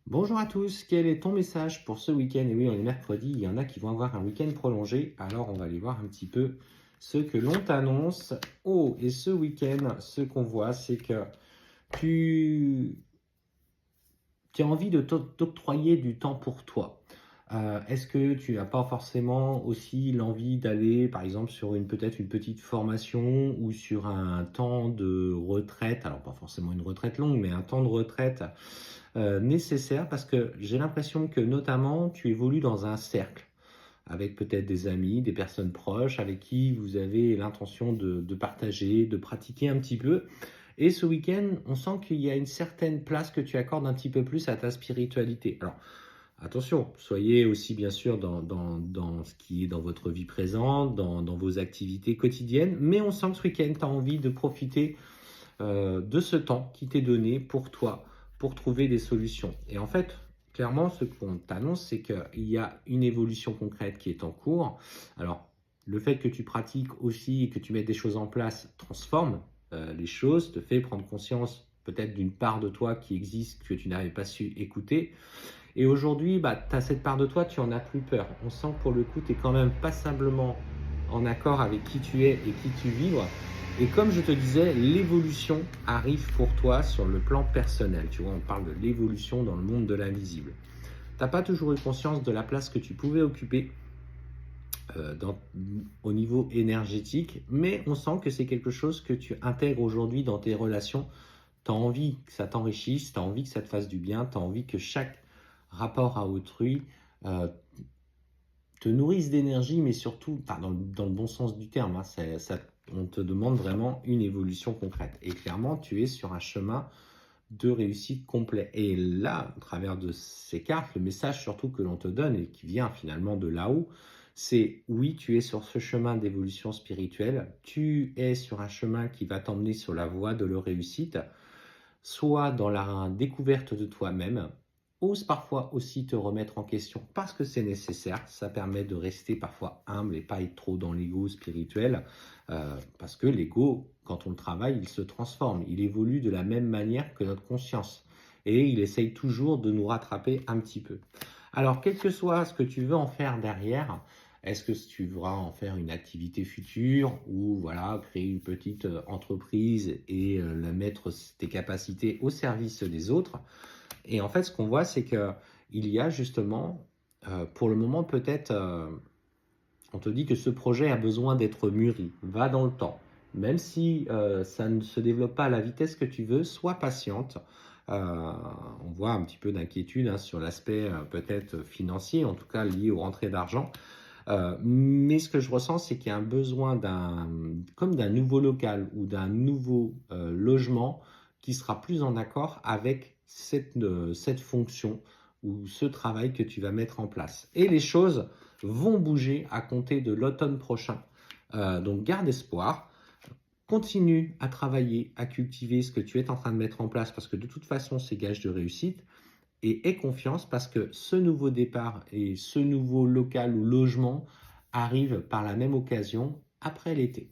Bonjour à tous, quel est ton message pour ce week-end? Et oui, on est mercredi, il y en a qui vont avoir un week-end prolongé, alors on va aller voir un petit peu ce que l'on t'annonce. Oh, et ce week-end, ce qu'on voit, c'est que tu, tu as envie de t'octroyer du temps pour toi. Est-ce que tu n'as pas forcément aussi l'envie d'aller, par exemple, sur peut-être une petite formation ou sur un temps de retraite, alors pas forcément une retraite longue, mais un temps de retraite nécessaire parce que j'ai l'impression que notamment tu évolues dans un cercle avec peut-être des amis, des personnes proches avec qui vous avez l'intention de partager, de pratiquer un petit peu. Et ce week-end, on sent qu'il y a une certaine place que tu accordes un petit peu plus à ta spiritualité. Alors, attention, soyez aussi bien sûr dans ce qui est dans votre vie présente, dans vos activités quotidiennes, mais on sent que ce week-end, tu as envie de profiter de ce temps qui t'est donné pour toi, pour trouver des solutions. Et en fait, clairement, ce qu'on t'annonce, c'est qu'il y a une évolution concrète qui est en cours. Alors, le fait que tu pratiques aussi et que tu mettes des choses en place transforme les choses, te fait prendre conscience peut-être d'une part de toi qui existe que tu n'avais pas su écouter. Et aujourd'hui, bah, tu as cette part de toi, tu en as plus peur. On sent que pour le coup, tu es quand même passablement en accord avec qui tu es et qui tu vibres. Et comme je te disais, l'évolution arrive pour toi sur le plan personnel. Tu vois, on parle de l'évolution dans le monde de l'invisible. Tu n'as pas toujours eu conscience de la place que tu pouvais occuper dans, au niveau énergétique, mais on sent que c'est quelque chose que tu intègres aujourd'hui dans tes relations. Tu as envie que ça t'enrichisse, tu as envie que ça te fasse du bien, tu as envie que chaque rapport à autrui euh, te nourrisse d'énergie, mais surtout, enfin, dans le bon sens du terme, hein, on te demande vraiment une évolution concrète. Et clairement, tu es sur un chemin de réussite complet. Et là, à travers de ces cartes, le message surtout que l'on te donne et qui vient finalement de là-haut, c'est oui, tu es sur ce chemin d'évolution spirituelle, tu es sur un chemin qui va t'emmener sur la voie de la réussite, soit dans la découverte de toi-même. Ose parfois aussi te remettre en question parce que c'est nécessaire. Ça permet de rester parfois humble et pas être trop dans l'ego spirituel. Parce que l'ego, quand on le travaille, il se transforme. Il évolue de la même manière que notre conscience. Et il essaye toujours de nous rattraper un petit peu. Alors, quel que soit ce que tu veux en faire derrière, est-ce que tu voudras en faire une activité future ou voilà, créer une petite entreprise et la mettre tes capacités au service des autres? Et en fait, ce qu'on voit, c'est que il y a justement, pour le moment, peut-être, on te dit que ce projet a besoin d'être mûri, va dans le temps. Même si ça ne se développe pas à la vitesse que tu veux, sois patiente. On voit un petit peu d'inquiétude hein, sur l'aspect peut-être financier, en tout cas lié aux rentrées d'argent. Mais ce que je ressens, c'est qu'il y a un besoin comme d'un nouveau local ou d'un nouveau logement qui sera plus en accord avec cette fonction ou ce travail que tu vas mettre en place. Et les choses vont bouger à compter de l'automne prochain. Donc garde espoir, continue à travailler, à cultiver ce que tu es en train de mettre en place parce que de toute façon, c'est gage de réussite et aie confiance parce que ce nouveau départ et ce nouveau local ou logement arrivent par la même occasion après l'été.